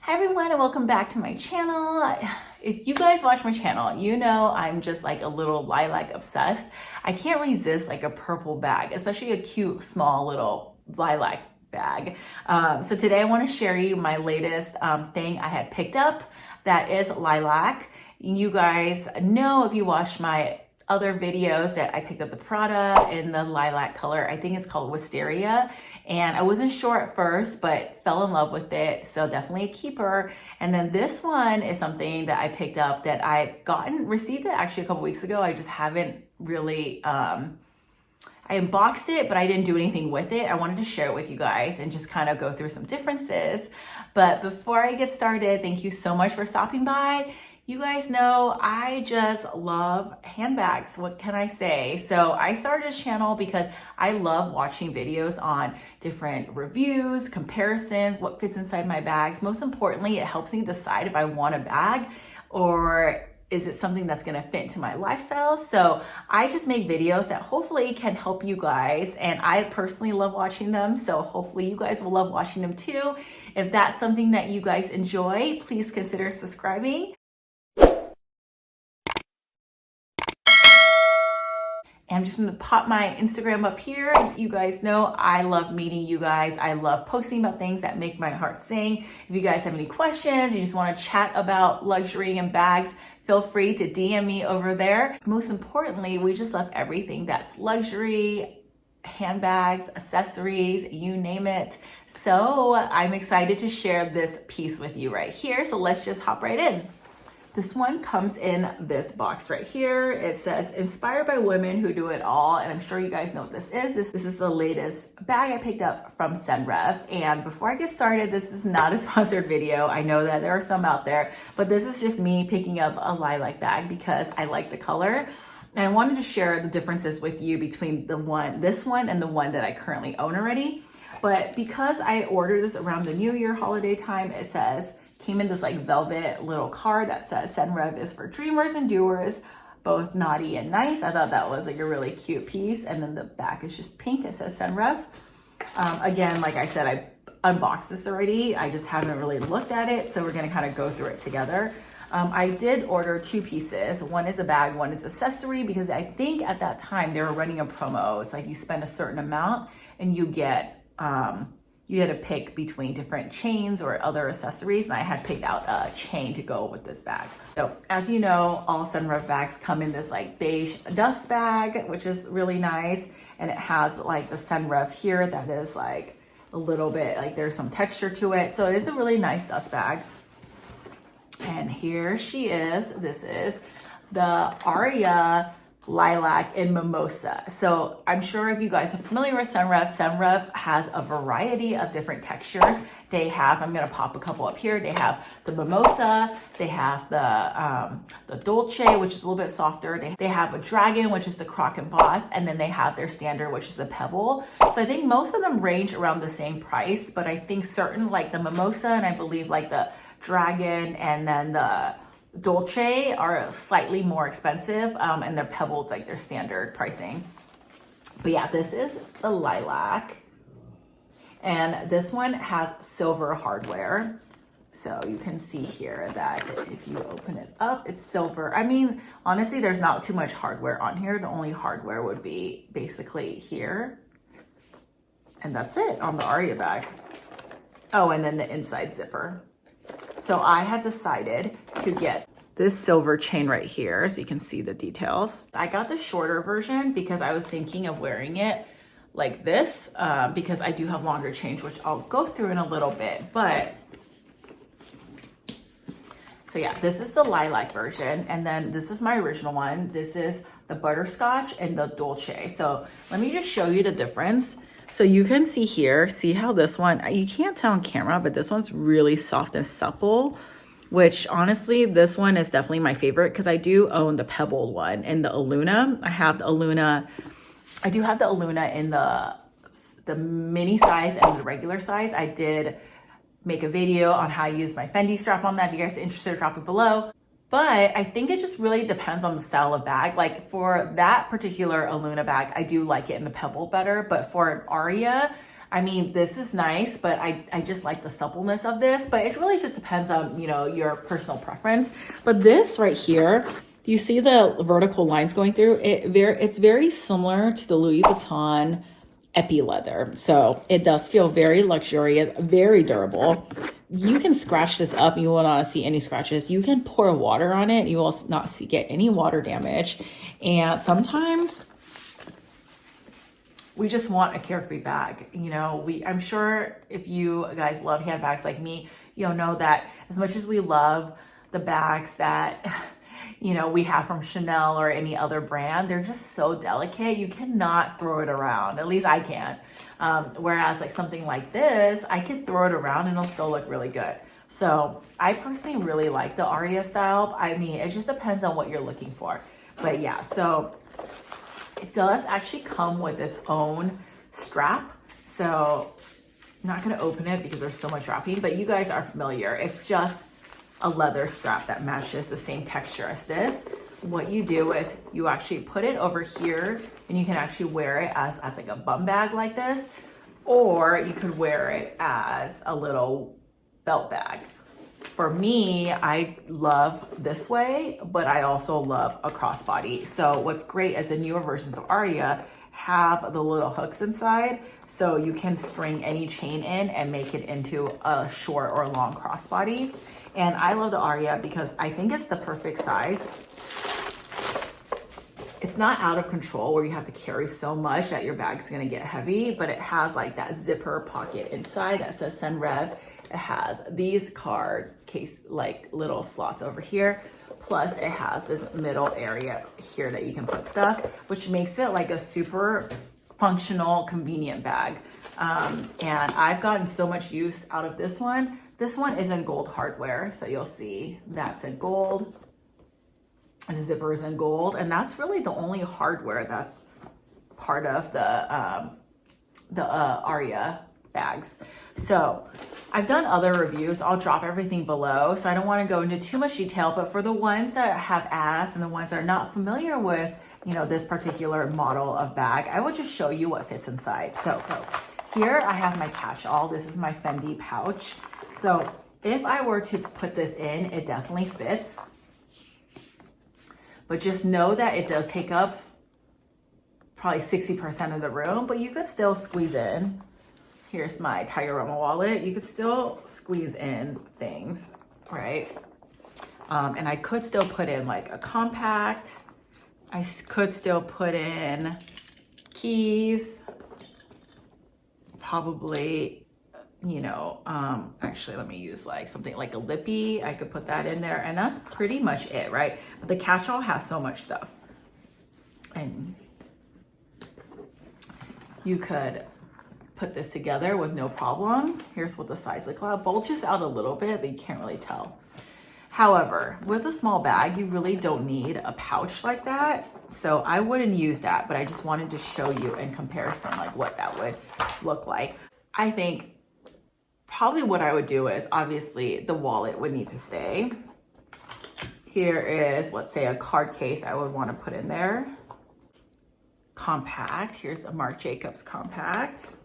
Hi everyone and welcome back to my channel. If you guys watch my channel, you know I'm just like a little lilac obsessed. I can't resist like a purple bag, especially a cute small little lilac bag. So today I want to share you my latest thing I had picked up that is lilac. You guys know if you watch my other videos that I picked up the product in the lilac color. I think it's called Wisteria. And I wasn't sure at first, but fell in love with it. So definitely a keeper. And then this one is something that I picked up that I've received it actually a couple weeks ago. I just haven't really, I unboxed it, but I didn't do anything with it. I wanted to share it with you guys and just kind of go through some differences. But before I get started, thank you so much for stopping by. You guys know I just love handbags. What can I say? So I started this channel because I love watching videos on different reviews, comparisons, what fits inside my bags. Most importantly, it helps me decide if I want a bag or is it something that's gonna fit into my lifestyle? So I just make videos that hopefully can help you guys, and I personally love watching them. So hopefully you guys will love watching them too. If that's something that you guys enjoy, please consider subscribing. I'm just gonna pop my Instagram up here. You guys know I love meeting you guys. I love posting about things that make my heart sing. If you guys have any questions, you just wanna chat about luxury and bags, feel free to DM me over there. Most importantly, we just love everything that's luxury, handbags, accessories, you name it. So I'm excited to share this piece with you right here. So let's just hop right in. This one comes in this box right here. It says, inspired by women who do it all. And I'm sure you guys know what this is. This is the latest bag I picked up from Senreve. And before I get started, this is not a sponsored video. I know that there are some out there, but this is just me picking up a lilac bag because I like the color. And I wanted to share the differences with you between this one and the one that I currently own already. But because I ordered this around the New Year holiday time, it came in this like velvet little card that says Senreve is for dreamers and doers, both naughty and nice. I thought that was like a really cute piece. And then the back is just pink. It says Senreve. Again, like I said, I unboxed this already. I just haven't really looked at it. So we're gonna kind of go through it together. I did order two pieces. One is a bag, one is accessory, because I think at that time they were running a promo. It's like you spend a certain amount and you get, you had to pick between different chains or other accessories, and I had picked out a chain to go with this bag. So as you know, all Senreve bags come in this like beige dust bag, which is really nice. And it has like the Senreve here that is like a little bit, like there's some texture to it. So it is a really nice dust bag. And here she is. This is the Aria Lilac in Mimosa. So I'm sure if you guys are familiar with Senreve has a variety of different textures. They have, I'm gonna pop a couple up here. They have the Mimosa, they have the Dolce, which is a little bit softer. They have a Dragon, which is the croc and boss, and then they have their standard, which is the Pebble. So I think most of them range around the same price, but I think certain like the Mimosa and I believe like the Dragon and then the Dolce are slightly more expensive, and the Pebbles like their standard pricing. But yeah, this is the lilac, and this one has silver hardware. So you can see here that if you open it up, it's silver. I mean, honestly, there's not too much hardware on here. The only hardware would be basically here, and that's it on the Aria bag. Oh, and then the inside zipper. So I had decided to get this silver chain right here, so you can see the details. I got the shorter version because I was thinking of wearing it like this, because I do have longer chains, which I'll go through in a little bit. But so yeah, this is the lilac version, and then this is my original one. This is the Butterscotch and the Dolce. So let me just show you the difference. So you can see here, see how this one, you can't tell on camera, but this one's really soft and supple, which honestly, this one is definitely my favorite because I do own the pebbled one and the Aluna. I have the Aluna, I do have the Aluna in the mini size and the regular size. I did make a video on how I use my Fendi strap on that. If you guys are interested, drop it below. But I think it just really depends on the style of bag. Like for that particular Aluna bag, I do like it in the pebble better. But for an Aria, I mean, this is nice, but I just like the suppleness of this, but it really just depends on, you know, your personal preference. But this right here, you see the vertical lines going through it. It's very similar to the Louis Vuitton Epi leather. So it does feel very luxurious, very durable. You can scratch this up. You will not see any scratches. You can pour water on it. You will not get any water damage. And sometimes we just want a carefree bag. You know, I'm sure if you guys love handbags like me, you'll know that as much as we love the bags that, you know, we have from Chanel or any other brand, they're just so delicate. You cannot throw it around. At least I can't. Whereas like something like this, I could throw it around and it'll still look really good. So I personally really like the Aria style. I mean, it just depends on what you're looking for. But yeah, so it does actually come with its own strap. So I'm not gonna open it because there's so much wrapping, but you guys are familiar. It's just a leather strap that matches the same texture as this. What you do is you actually put it over here and you can actually wear it as like a bum bag like this, or you could wear it as a little belt bag. For me, I love this way, but I also love a crossbody. So what's great is the newer versions of Aria have the little hooks inside, so you can string any chain in and make it into a short or long crossbody. And I love the Aria because I think it's the perfect size. It's not out of control where you have to carry so much that your bag's gonna get heavy, but it has like that zipper pocket inside that says Senreve. It has these card case, like little slots over here. Plus it has this middle area here that you can put stuff, which makes it like a super functional, convenient bag. And I've gotten so much use out of this one. This one is in gold hardware. So you'll see that's in gold. The zipper is in gold. And that's really the only hardware that's part of the Aria bags. So I've done other reviews. I'll drop everything below. So I don't want to go into too much detail, but for the ones that have asked and the ones that are not familiar with, you know, this particular model of bag, I will just show you what fits inside. So here I have my catch-all. This is my Fendi pouch. So if I were to put this in, it definitely fits. But just know that it does take up probably 60% of the room, but you could still squeeze in. Here's my Tiger Roma wallet. You could still squeeze in things, right? And I could still put in like a compact. I could still put in keys, probably, you know, actually let me use like something like a lippy. I could put that in there and that's pretty much it, right? But the catch-all has so much stuff. And you could put this together with no problem. Here's what the sides look like. Bulges out a little bit, but you can't really tell. However, with a small bag, you really don't need a pouch like that. So I wouldn't use that, but I just wanted to show you in comparison, like what that would look like. I think probably what I would do is obviously the wallet would need to stay. Here is, let's say, a card case I would want to put in there. Compact. Here's a Marc Jacobs compact.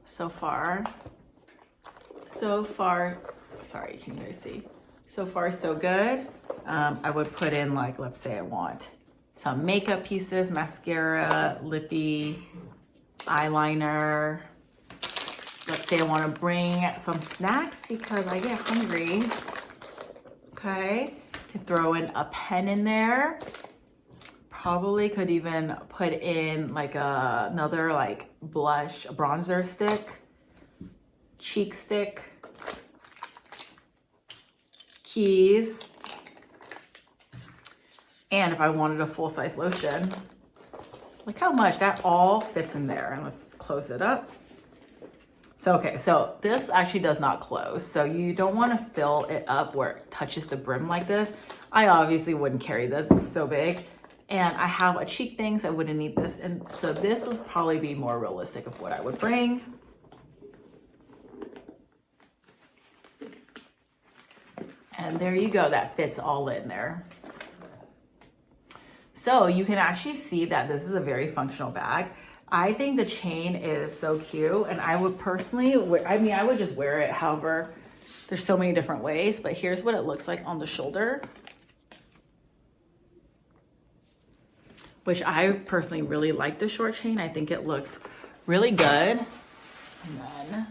So far, sorry, can you guys see? So far, so good. I would put in like, let's say I want some makeup pieces, mascara, lippy, eyeliner. Let's say I want to bring some snacks because I get hungry. Okay, could throw in a pen in there. Probably could even put in like another like blush, a bronzer stick, cheek stick, keys, and if I wanted a full-size lotion, look how much that all fits in there. And let's close it up. So, okay, so this actually does not close. So you don't want to fill it up where it touches the brim like this. I obviously wouldn't carry this, it's so big. And I have a cheek thing, so I wouldn't need this. And so this would probably be more realistic of what I would bring. And there you go, that fits all in there. So you can actually see that this is a very functional bag. I think the chain is so cute, and I would personally, I would just wear it. However, there's so many different ways, but here's what it looks like on the shoulder, which I personally really like the short chain. I think it looks really good. And then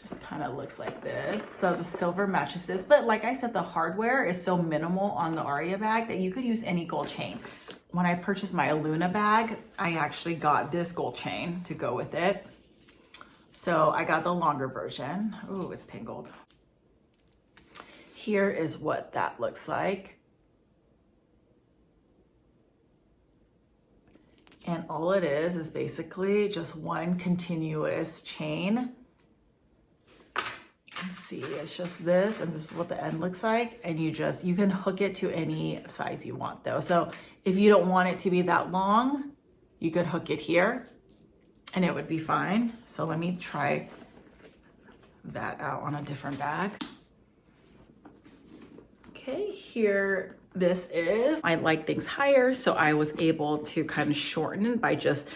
just kind of looks like this. So the silver matches this, but like I said, the hardware is so minimal on the Aria bag that you could use any gold chain. When I purchased my Luna bag, I actually got this gold chain to go with it. So I got the longer version. Ooh, it's tangled. Here is what that looks like. And all it is basically just one continuous chain. Let's see, it's just this, and this is what the end looks like. And you can hook it to any size you want though. So if you don't want it to be that long, you could hook it here and it would be fine. So let me try that out on a different bag. Okay, here this is. I like things higher, so I was able to kind of shorten by just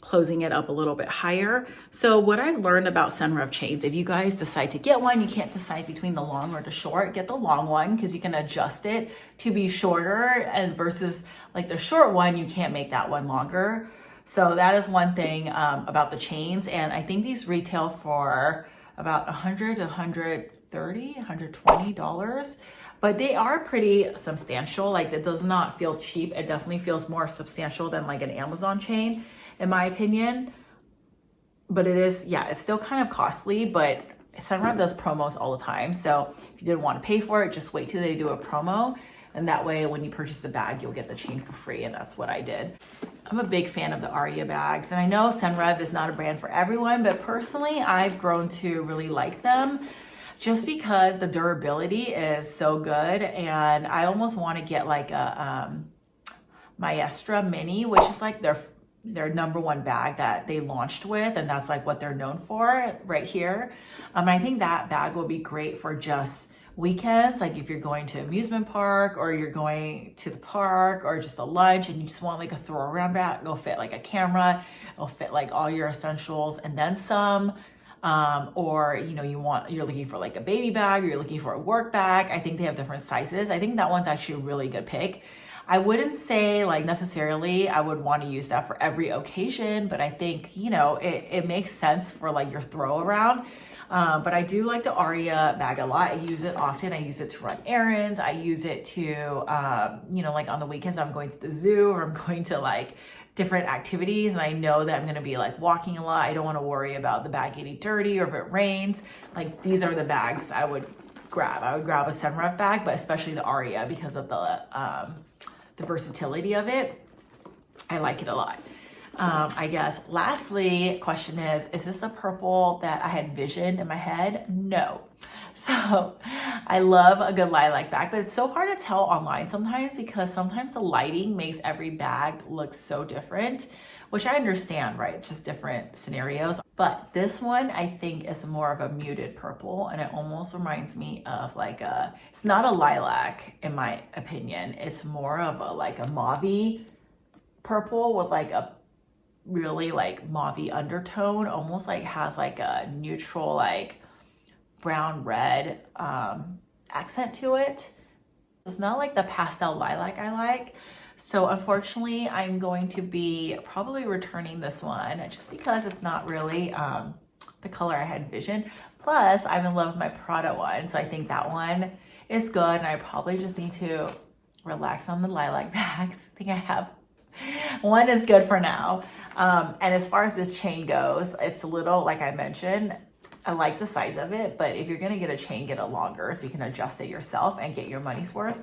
closing it up a little bit higher. So what I've learned about Senreve chains, if you guys decide to get one, you can't decide between the long or the short, get the long one because you can adjust it to be shorter, and versus like the short one, you can't make that one longer. So that is one thing about the chains. And I think these retail for about $100 to $130, $120, but they are pretty substantial. Like it does not feel cheap. It definitely feels more substantial than like an Amazon chain, in my opinion. But it is, yeah, it's still kind of costly, but Senreve does promos all the time. So if you didn't want to pay for it, just wait till they do a promo. And that way, when you purchase the bag, you'll get the chain for free. And that's what I did. I'm a big fan of the Aria bags. And I know Senreve is not a brand for everyone, but personally, I've grown to really like them just because the durability is so good. And I almost want to get like a Maestra Mini, which is like their #1 bag that they launched with, and that's like what they're known for right here. I think that bag will be great for just weekends, like if you're going to amusement park or you're going to the park or just a lunch and you just want like a throw around bag. It'll fit like a camera, it'll fit like all your essentials and then some. Or you know, you're looking for like a baby bag, or you're looking for a work bag. I think they have different sizes. I think that one's actually a really good pick. I wouldn't say like necessarily I would want to use that for every occasion, but I think, you know, it makes sense for like your throw around. But I do like the Aria bag a lot. I use it often. I use it to run errands. I use it to, you know, like on the weekends, I'm going to the zoo or I'm going to like different activities. And I know that I'm going to be like walking a lot. I don't want to worry about the bag getting dirty or if it rains. Like these are the bags I would grab. I would grab a Senreve bag, but especially the Aria because of the versatility of it. I like it a lot. I guess lastly, question is this the purple that I had envisioned in my head? No. So I love a good lilac bag, but it's so hard to tell online sometimes because sometimes the lighting makes every bag look so different, which I understand, right? It's just different scenarios. But this one I think is more of a muted purple, and it almost reminds me of like it's not a lilac in my opinion. It's more of a like a mauve-y purple with like a really like mauve-y undertone, almost like has like a neutral like brown red accent to it. It's not like the pastel lilac I like. So unfortunately, I'm going to be probably returning this one just because it's not really the color I had envisioned. Plus, I'm in love with my Prada one. So I think that one is good. And I probably just need to relax on the lilac bags. I think I have one is good for now. And as far as this chain goes, it's a little, like I mentioned, I like the size of it, but if you're gonna get a chain, get it longer so you can adjust it yourself and get your money's worth.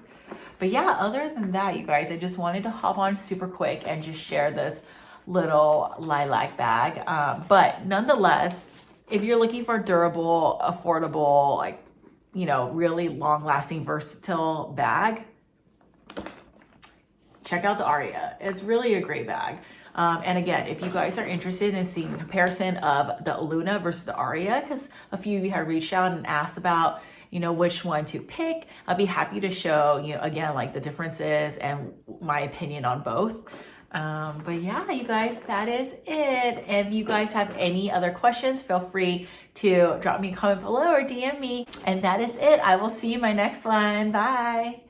But yeah, other than that, you guys, I just wanted to hop on super quick and just share this little lilac bag. But nonetheless, if you're looking for a durable, affordable, like, you know, really long lasting, versatile bag, check out the Aria. It's really a great bag. And again, if you guys are interested in seeing a comparison of the Luna versus the Aria, because a few of you have reached out and asked about, you know, which one to pick, I'll be happy to show you, again, like the differences and my opinion on both. But yeah, you guys, that is it. If you guys have any other questions, feel free to drop me a comment below or DM me. And that is it. I will see you in my next one. Bye.